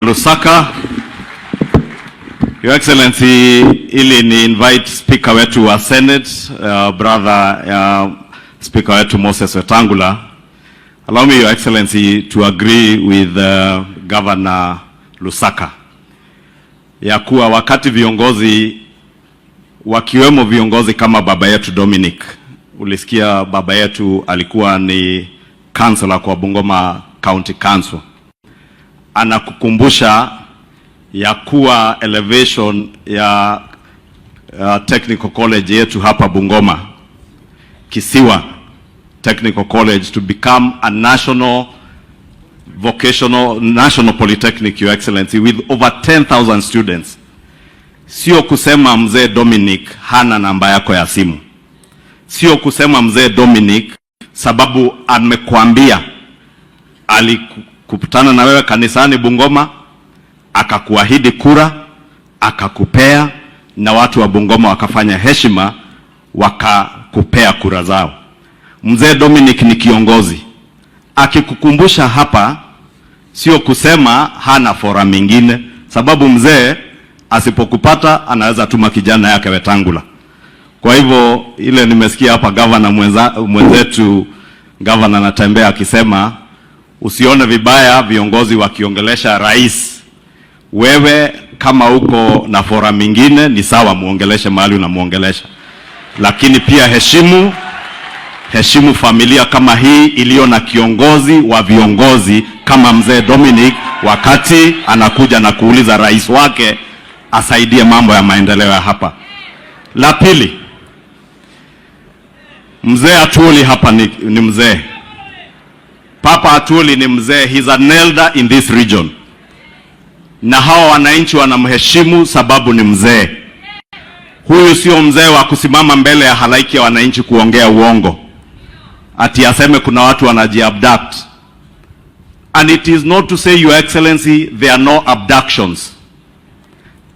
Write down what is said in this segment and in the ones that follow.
Lusaka, Your Excellency, ili ni invite speaker wetu wa Senate, brother speaker wetu Moses Wetangula. Allow me, Your Excellency, to agree with Governor Lusaka ya kuwa wakati viongozi wakiwemo viongozi kama baba yetu Dominic, ulisikia baba yetu alikuwa ni councillor kwa Bungoma County Council, anakukumbusha ya kuwa elevation ya Technical College yetu hapa Bungoma, Kisiwa Technical College, to become a national polytechnic, Your Excellency, with over 10,000 students. Sio kusema mzee Dominic hana namba yako ya simu. Sio kusema mzee Dominic sababu amekuambia alikutana na wewe kanisani Bungoma, akakuahidi kura, akakupea, na watu wa Bungoma wakafanya heshima, wakakupea kura zao. Mzee Dominic ni kiongozi. Akikukumbusha hapa, sio kusema hana fora mingine, sababu mzee asipokupata anaweza tuma kijana yake Wetangula. Kwa hivyo ile nimesikia hapa governor mwenzetu governor Natembeya akisema usione vibaya viongozi wakiongelesha rais. Wewe kama uko na fora mingine ni sawa, muongeleshe mahali unamuongelesha, lakini pia heshimu familia kama hii iliyo na kiongozi wa viongozi kama mzee Dominic, wakati anakuja na kuuliza rais wake asaidie mambo ya maendeleo ya hapa. La pili, mzee Atuoli hapa ni mzee. Papa Atuoli ni mzee, he's an elder in this region. Na hawa wananchi wanamheshimu sababu ni mzee. Huyu sio mzee wa kusimama mbele ya halaiki ya wananchi kuongea uongo, ati aseme kuna watu wanajiabduct. And it is not to say, Your Excellency, there are no abductions.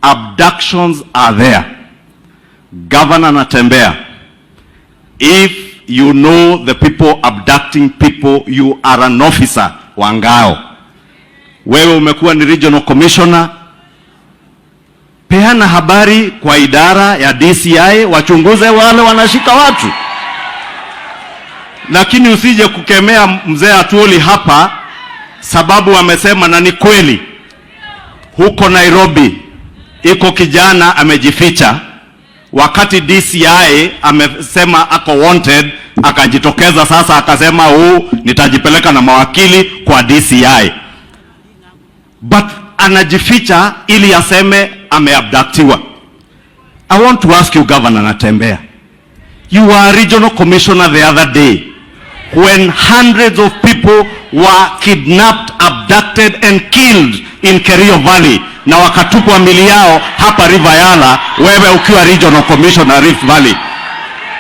Abductions are there. Governor Natembeya, if you know the people abducting people, you are an officer wa ngao. Wewe umekuwa ni regional commissioner, peana habari kwa idara ya DCI wachunguze wale wanashika watu. Lakini usije kukemea mzee Atuoli hapa sababu amesema, na ni kweli, huko Nairobi iko kijana amejificha, wakati DCI amesema ako wanted, akajitokeza sasa akasema nitajipeleka na mawakili kwa DCI. But anajificha ili aseme ameabductiwa. I want to ask you, Governor Natembeya, you were a regional commissioner the other day when hundreds of people were kidnapped, abducted and killed in Kerio Valley, na wakatupwa mili yao hapa River Yala, wewe ukiwa regional commissioner Rift Valley.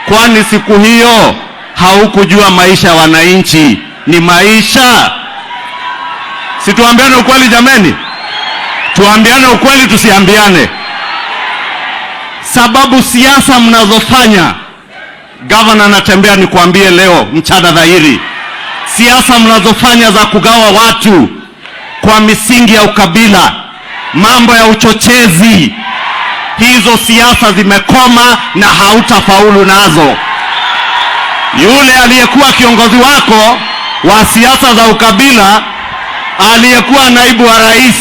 Kwani siku hiyo haukujua maisha ya wananchi ni maisha? Situambiane ukweli jameni, tuambiane ukweli, tusiambiane. Sababu siasa mnazofanya, Governor Natembeya, ni kuambie leo mchana dhahiri, siasa mnazofanya za kugawa watu kwa misingi ya ukabila, mambo ya uchochezi, hizo siasa zimekoma na hautafaulu nazo. Yule aliyekuwa kiongozi wako wa siasa za ukabila, aliyekuwa naibu wa rais,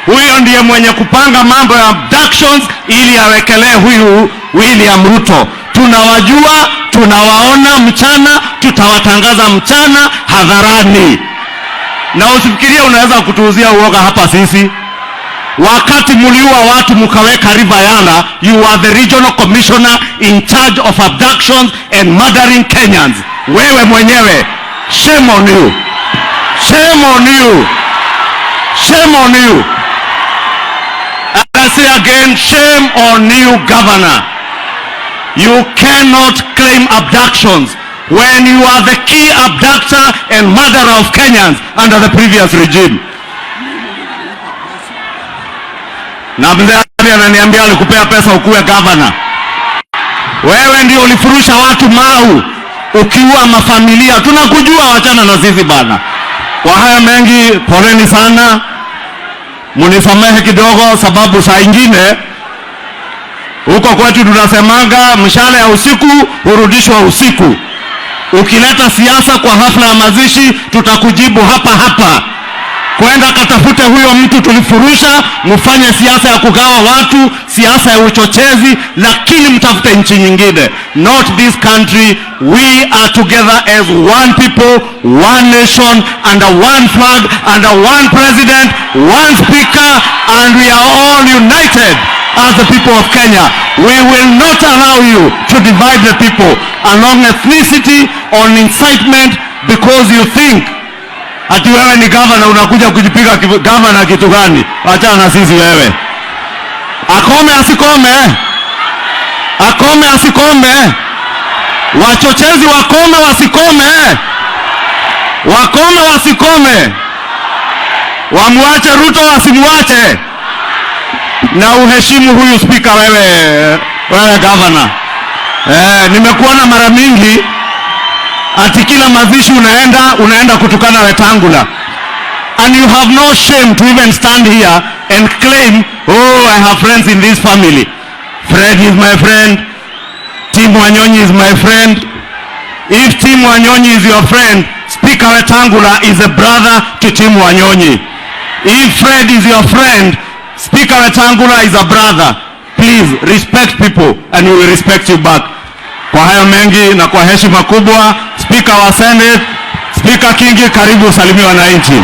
huyo ndiye mwenye kupanga mambo ya abductions ili awekelee huyu William Ruto. Tunawajua, tunawaona mchana, tutawatangaza mchana hadharani. Na usifikirie unaweza kutuuzia uoga hapa sisi. Wakati muliua watu mkaweka River Yala, you are the regional commissioner in charge of abductions and murdering Kenyans. Wewe mwenyewe, shame on you. Shame on you. Shame on you. And I say again, shame on you, Governor. You cannot claim abductions when you are the key abductor and murderer of Kenyans under the previous regime. Na mzee ananiambia alikupea pesa ukuwe governor. Wewe ndio ulifurusha watu Mau, ukiua mafamilia. Tunakujua, wachana na sisi bana. Kwa haya mengi, poleni sana. munisamehe kidogo, sababu saa ingine huko kwetu tunasemanga mshale ya usiku hurudishwa usiku. Ukileta siasa kwa hafla ya mazishi, tutakujibu hapa hapa. Kwenda katafute huyo mtu tulifurusha, mfanye siasa ya kugawa watu, siasa ya uchochezi, lakini mtafute nchi nyingine. Not this country. We are together as one people, one nation, under one flag, under one president, one speaker, and we are all united as the people of Kenya. We will not allow you to divide the people along ethnicity or incitement because you think ati wewe ni governor unakuja kujipiga governor kitu gani? Achana na sisi wewe. Akome asikome? Akome asikome? Wachochezi wakome wasikome? Wakome wasikome? Wamuache Ruto wasimuache? Na uheshimu huyu speaker wewe governor. Nimekuona mara mingi ati kila mazishi unaenda kutukana Wetangula. And you have no shame to even stand here and claim, oh, I have friends in this family. Fred is my friend. Tim Wanyonyi is my friend. If Tim Wanyonyi is your friend, Speaker Wetangula is a brother to Tim Wanyonyi. If Fred is your friend, Speaker Wetangula is a brother. Please respect people and we will respect you back. Kwa hayo mengi na kwa heshima kubwa, Speaker wa Senate, Speaker Kingi, karibu salimia wananchi.